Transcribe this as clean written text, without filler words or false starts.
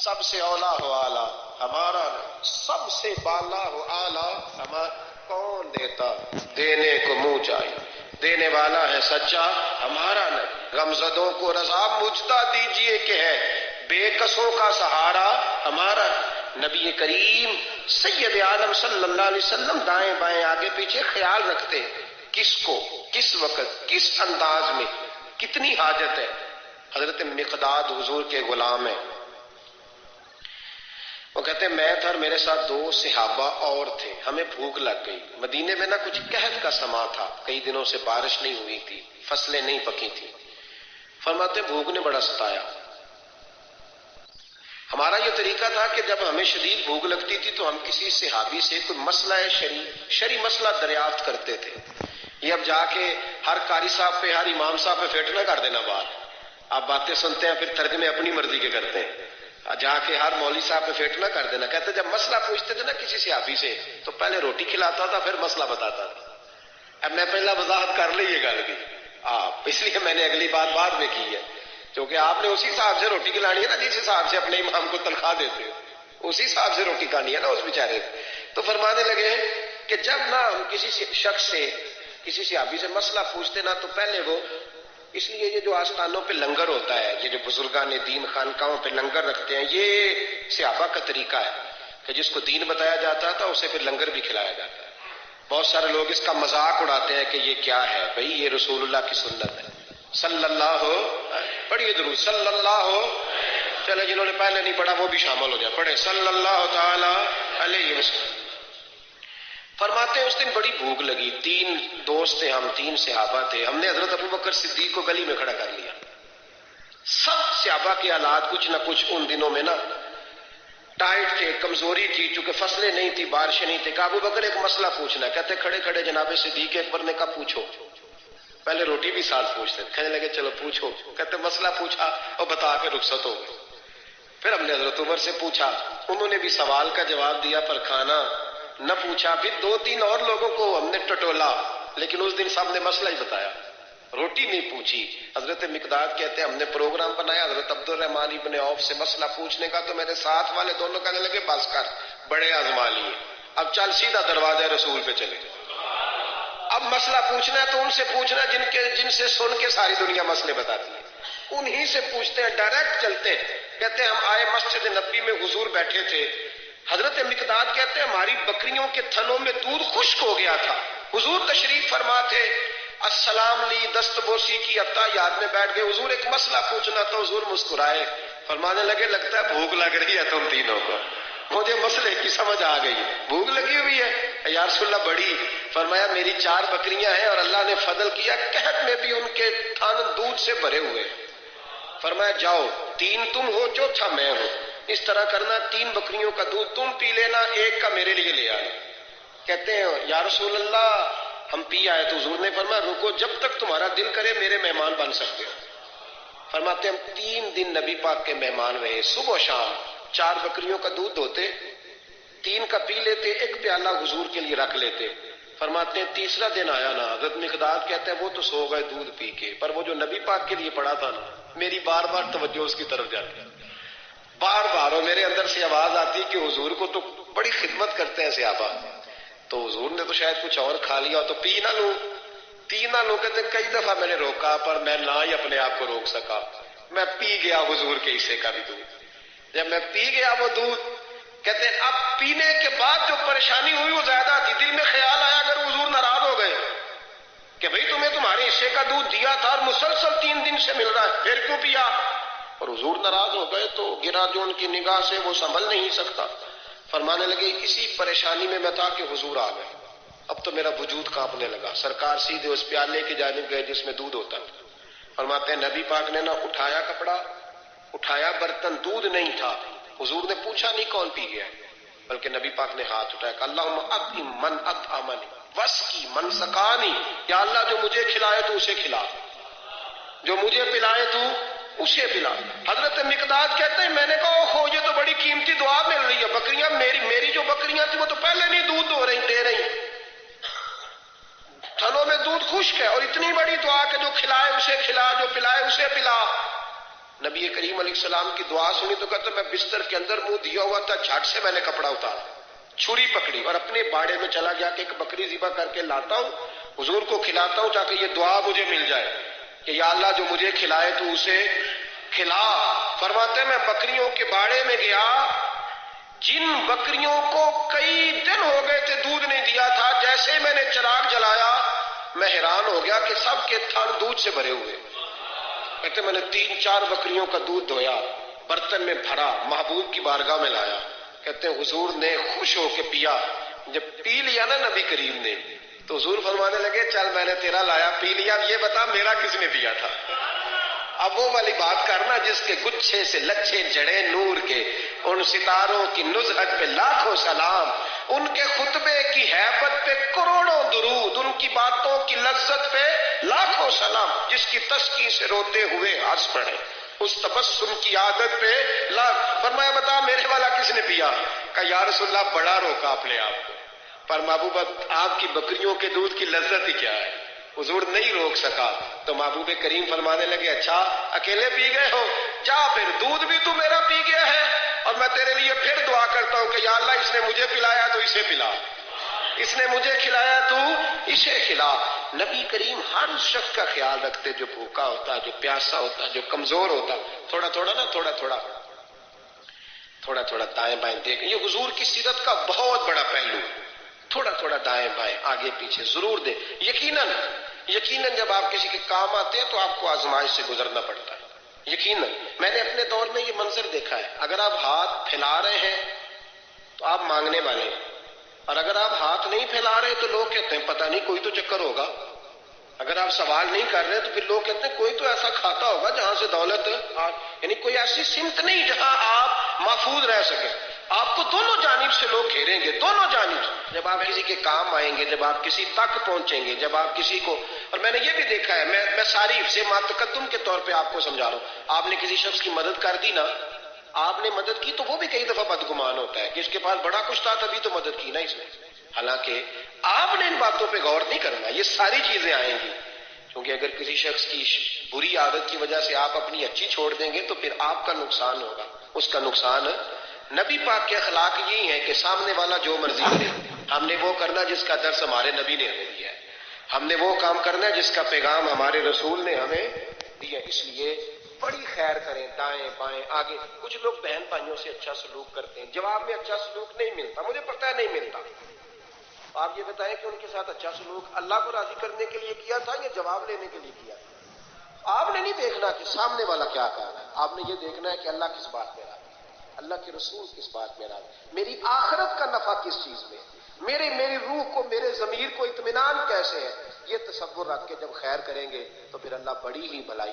سب سے اولا ہو آلہ ہمارا نبی، سب سے بالا ہو آلہ ہمارا، کون دیتا دینے کو منہ چاہیے، دینے والا ہے سچا ہمارا نبی، غمزدوں کو رضا مجدہ دیجئے کہ ہے بے کسوں کا سہارا ہمارا نبی کریم سید عالم صلی اللہ علیہ وسلم دائیں بائیں آگے پیچھے خیال رکھتے کس کو کس وقت کس انداز میں کتنی حاجت ہے۔ حضرت مقداد حضور کے غلام ہیں، وہ کہتے ہیں میں تھا اور میرے ساتھ 2 صحابہ اور تھے، ہمیں بھوک لگ گئی، مدینے میں کچھ قحط کا سما تھا، کئی دنوں سے بارش نہیں ہوئی تھی، فصلیں نہیں پکی تھی، فرماتے بھوک نے بڑا ستایا۔ ہمارا یہ طریقہ تھا کہ جب ہمیں شدید بھوک لگتی تھی تو ہم کسی صحابی سے کوئی مسئلہ شرعی مسئلہ دریافت کرتے تھے۔ یہ اب جا کے ہر قاری صاحب پہ ہر امام صاحب پہ فیٹ نہ کر دینا بات، آپ باتیں سنتے ہیں پھر ترجمے اپنی مرضی کے کرتے ہیں، جا کے ہر مولوی صاحب پہ فیٹ نہ کر دینا۔ کہتے جب مسئلہ پوچھتے تھے نا کسی صحابی سے تو پہلے روٹی کھلاتا تھا پھر مسئلہ بتاتا تھا۔ اب میں پہلا وضاحت کر لی یہ گل کی آپ، اس لیے میں نے اگلی بات بعد میں کی ہے، کیونکہ آپ نے اسی صاحب سے روٹی کھلانی ہے نا جس حساب سے اپنے امام کو تنخواہ دیتے ہو، اسی صاحب سے روٹی کھانی ہے نا اس بیچارے۔ تو فرمانے لگے کہ جب نہ ہم کسی شخص سے کسی صحابی سے مسئلہ پوچھتے نا تو پہلے وہ، اس لیے یہ جو آستانوں پہ لنگر ہوتا ہے، یہ جو بزرگان دین خانقاہوں پہ لنگر رکھتے ہیں، یہ صحابہ کا طریقہ ہے کہ جس کو دین بتایا جاتا تھا اسے پھر لنگر بھی کھلایا جاتا ہے۔ بہت سارے لوگ اس کا مذاق اڑاتے ہیں کہ یہ کیا ہے، بھئی یہ رسول اللہ کی سنت ہے، صلی اللہ ہو، پڑھیے درود صلی اللہ ہو، چلے جنہوں نے پہلے نہیں پڑھا وہ بھی شامل ہو جائے، پڑھے صلی اللہ تعالی علیہ وسلم۔ فرماتے ہیں اس دن بڑی بھوک لگی، 3 دوست تھے ہم، 3 صحابہ تھے، ہم نے حضرت ابوبکر صدیق کو گلی میں کھڑا کر لیا۔ سب صحابہ کے حالات کچھ نہ کچھ ان دنوں میں نا ٹائٹ تھے، کمزوری تھی، چونکہ فصلیں نہیں تھی، بارشیں نہیں تھی۔ کہ ابوبکر ایک مسئلہ پوچھنا ہے، کہتے کھڑے کھڑے جناب صدیق اکبر نے کہا پوچھو، پہلے روٹی بھی ساتھ پوچھتے، کہنے لگے چلو پوچھو، کہتے مسئلہ پوچھا اور بتا کے رخصت ہو گئے۔ پھر ہم نے حضرت عمر سے پوچھا، انہوں نے بھی سوال کا جواب دیا پر کھانا نہ پوچھا۔ پھر 2-3 اور لوگوں کو ہم نے ٹٹولا، لیکن اس دن سب نے مسئلہ ہی بتایا، روٹی نہیں پوچھی۔ حضرت مقداد کہتے ہیں ہم نے پروگرام بنایا حضرت عبد الرحمن ابن عوف سے مسئلہ پوچھنے کا، تو میرے ساتھ والے دونوں کہنے لگے بس کر، بڑے آزما لیے، اب چل سیدھا دروازہ رسول پہ چلے، اب مسئلہ پوچھنا ہے تو ان سے پوچھنا جن سے سن کے ساری دنیا مسئلے بتاتی ہے، انہی سے پوچھتے ہیں، ڈائریکٹ چلتے ہیں۔ کہتے ہیں ہم آئے مسجد نبی میں، حضور بیٹھے تھے، حضرت مقداد کہتے ہیں ہماری بکریوں کے تھنوں میں دودھ خشک ہو گیا تھا، حضور تشریف فرما تھے، السلام لی، دست بوسی کی، یاد میں بیٹھ گئے، حضور ایک مسئلہ پوچھنا تو حضور مسکرائے، فرمانے لگے لگتا ہے بھوک لگ رہی ہے تم تینوں کو، مجھے مسئلے کی سمجھ آ گئی، بھوک لگی ہوئی ہے یا رسول اللہ بڑی؟ فرمایا میری 4 بکریاں ہیں اور اللہ نے فضل کیا قحط میں بھی ان کے تھن دودھ سے بھرے ہوئے، فرمایا جاؤ 3 تم ہو 4تھا میں ہوں، اس طرح کرنا 3 بکریوں کا دودھ تم پی لینا، 1 کا میرے لیے لے آنا۔ کہتے ہیں یا رسول اللہ ہم پی آئے، تو حضور نے فرمایا رکو جب تک تمہارا دل کرے میرے مہمان بن سکتے ہو۔ فرماتے ہم 3 دن نبی پاک کے مہمان رہے، صبح و شام 4 بکریوں کا دودھ دھوتے، 3 کا پی لیتے، 1 پیالہ حضور کے لیے رکھ لیتے۔ فرماتے ہیں تیسرا دن آیا نا، حضرت مقداد کہتے ہیں وہ تو سو گئے دودھ پی کے، پر وہ جو نبی پاک کے لیے پڑا تھا نا، میری بار بار توجہ اس کی طرف جاتی ہے، بار بار اور میرے اندر سے آواز آتی کہ حضور کو تو بڑی خدمت کرتے ہیں صحابہ، تو حضور نے تو شاید کچھ اور کھا لیا تو پی نہ لوں، پی نہ لوں۔ کہتے کئی دفعہ میں نے روکا پر میں نہ ہی اپنے آپ کو روک سکا، میں پی گیا حضور کے حصے کا بھی دودھ۔ جب میں پی گیا وہ دودھ، کہتے ہیں اب پینے کے بعد جو پریشانی ہوئی وہ زیادہ تھی، دل میں خیال آیا اگر حضور ناراض ہو گئے کہ بھئی تمہیں تمہارے حصے کا دودھ دیا تھا اور مسلسل 3 دن سے مل رہا ہے پھر کیوں پیا، اور حضور ناراض ہو گئے تو گرا جو ان کی نگاہ سے وہ سنبھل نہیں سکتا۔ فرمانے لگے اسی پریشانی میں تھا کہ حضور آ گئے، اب تو میرا وجود کانپنے لگا۔ سرکار سیدھے اس پیالے کی جانب گئے جس میں دودھ ہوتا تھا، فرماتے ہیں نبی پاک نے نہ اٹھایا کپڑا، اٹھایا برتن، دودھ نہیں تھا، حضور نے پوچھا نہیں کون پی گیا، بلکہ نبی پاک نے ہاتھ اٹھایا کہ اللہم اطعم من اطعمنی واسقی من سقانی، یا اللہ جو مجھے کھلائے تو اسے کھلا، جو مجھے پلائے تو اسے پلا۔ حضرت مقداد کہتے ہیں میں نے کہا اوہو یہ تو بڑی قیمتی دعا مل رہی ہے، بکریاں میری جو بکریاں تھیں وہ تو پہلے نہیں دودھ دے رہی، تھنوں میں دودھ خشک ہے، اور اتنی بڑی دعا کہ جو کھلائے اسے کھلا، جو پلائے اسے پلا۔ نبی کریم علیہ السلام کی دعا سنی تو کہتا میں بستر کے اندر منہ دیا ہوا تھا، جھٹ سے میں نے کپڑا اتارا، چھری پکڑی اور اپنے باڑے میں چلا گیا کہ ایک بکری ذبح کر کے لاتا ہوں، حضور کو کھلاتا ہوں تاکہ یہ دعا مجھے مل جائے کہ یا اللہ جو مجھے کھلائے تو اسے کھلا۔ فرماتے میں بکریوں کے باڑے میں گیا، جن بکریوں کو کئی دن ہو گئے تھے دودھ نہیں دیا تھا، جیسے میں نے چراغ جلایا میں حیران ہو گیا کہ سب کے تھن دودھ سے بھرے ہوئے۔ کہتے میں نے 3-4 بکریوں کا دودھ دھویا، برتن میں بھرا، محبوب کی بارگاہ میں لایا۔ کہتے ہیں حضور نے خوش ہو کے پیا۔ جب پی لیا نا نبی کریم نے تو حضور فرمانے لگے چل میں نے تیرا لایا پی لیا، اب یہ بتا میرا کس نے پیا تھا؟ اب وہ والی بات کرنا جس کے گچھے سے لچھے جڑے نور کے، ان ستاروں کی نزہت پہ لاکھوں سلام، ان کے خطبے کی ہیبت پہ کروڑوں درود، ان کی باتوں کی لذت پہ لاکھوں سلام، جس کی تسکی سے روتے ہوئے ہنس پڑے، اس تبسم کی عادت پہ فرمایا بتا میرے والا کس نے پیا؟ کہا یا رسول اللہ بڑا روکا اپنے آپ کو، پر محبوب آپ کی بکریوں کے دودھ کی لذت ہی کیا ہے؟ حضور نہیں روک سکا تو محبوب کریم فرمانے لگے اچھا اکیلے پی گئے ہو، جا پھر دودھ بھی تو میرا پی گیا ہے اور میں تیرے لیے پھر دعا کرتا ہوں کہ یا اللہ اس نے مجھے پلایا تو اسے پلا، اس نے مجھے کھلایا تو اسے کھلا۔ نبی کریم ہر اس شخص کا خیال رکھتے جو بھوکا ہوتا، جو پیاسا ہوتا، جو کمزور ہوتا، تھوڑا تھوڑا دائیں بائیں دیکھ، یہ حضور کی سیرت کا بہت بڑا پہلو ہے، تھوڑا دائیں بائیں آگے پیچھے ضرور دے۔ یقیناً جب آپ کسی کے کام آتے ہیں تو آپ کو آزمائش سے گزرنا پڑتا ہے، یقیناً میں نے اپنے دور میں یہ منظر دیکھا ہے، اگر آپ ہاتھ پھیلا رہے ہیں تو آپ مانگنے والے ہیں، اور اگر آپ ہاتھ نہیں پھیلا رہے تو لوگ کہتے ہیں پتہ نہیں کوئی تو چکر ہوگا، اگر آپ سوال نہیں کر رہے تو پھر لوگ کہتے ہیں کوئی تو ایسا کھاتا ہوگا جہاں سے دولت یعنی کوئی ایسی سمت نہیں جہاں آپ محفوظ رہ سکیں۔ آپ کو دونوں جانب سے لوگ گھیریں گے، دونوں جانب سے، جب آپ کسی کے کام آئیں گے، جب آپ کسی تک پہنچیں گے، جب آپ کسی کو، اور میں نے یہ بھی دیکھا ہے، میں صارف سے ماتقدم کے طور پہ آپ کو سمجھا رہا ہوں، آپ نے کسی شخص کی مدد کر دی نا، آپ نے مدد کی تو وہ بھی کئی دفعہ بدگمان ہوتا ہے کہ اس کے پاس بڑا کچھ تھا تبھی تو مدد کی نا اس نے، حالانکہ آپ نے ان باتوں پہ غور نہیں کرنا، یہ ساری چیزیں آئیں گی، کیونکہ اگر کسی شخص کی بری عادت کی وجہ سے آپ اپنی اچھی چھوڑ دیں گے تو پھر آپ کا نقصان ہوگا، اس کا نقصان۔ نبی پاک کے اخلاق یہی ہے کہ سامنے والا جو مرضی کرے، ہم نے وہ کرنا جس کا درس ہمارے نبی نے ہمیں دیا ہے، ہم نے وہ کام کرنا جس کا پیغام ہمارے رسول نے ہمیں دیا، اس لیے بڑی خیر کریں، دائیں بائیں آگے۔ کچھ لوگ بہن بھائیوں سے اچھا سلوک کرتے ہیں، جواب میں اچھا سلوک نہیں ملتا، مجھے پتہ ہے نہیں ملتا، آپ یہ بتائیں کہ ان کے ساتھ اچھا سلوک اللہ کو راضی کرنے کے لیے کیا تھا یا جواب لینے کے لیے کیا تھا؟ آپ نے نہیں دیکھنا کہ سامنے والا کیا کہہ رہا ہے، آپ نے یہ دیکھنا ہے کہ اللہ کس بات میں راضی، اللہ کے رسول کس بات میں راضی، میری آخرت کا نفع کس چیز میں، میری روح کو، میرے ضمیر کو اطمینان کیسے ہے، یہ تصور رکھ کے جب خیر کریں گے تو پھر اللہ بڑی ہی بھلائی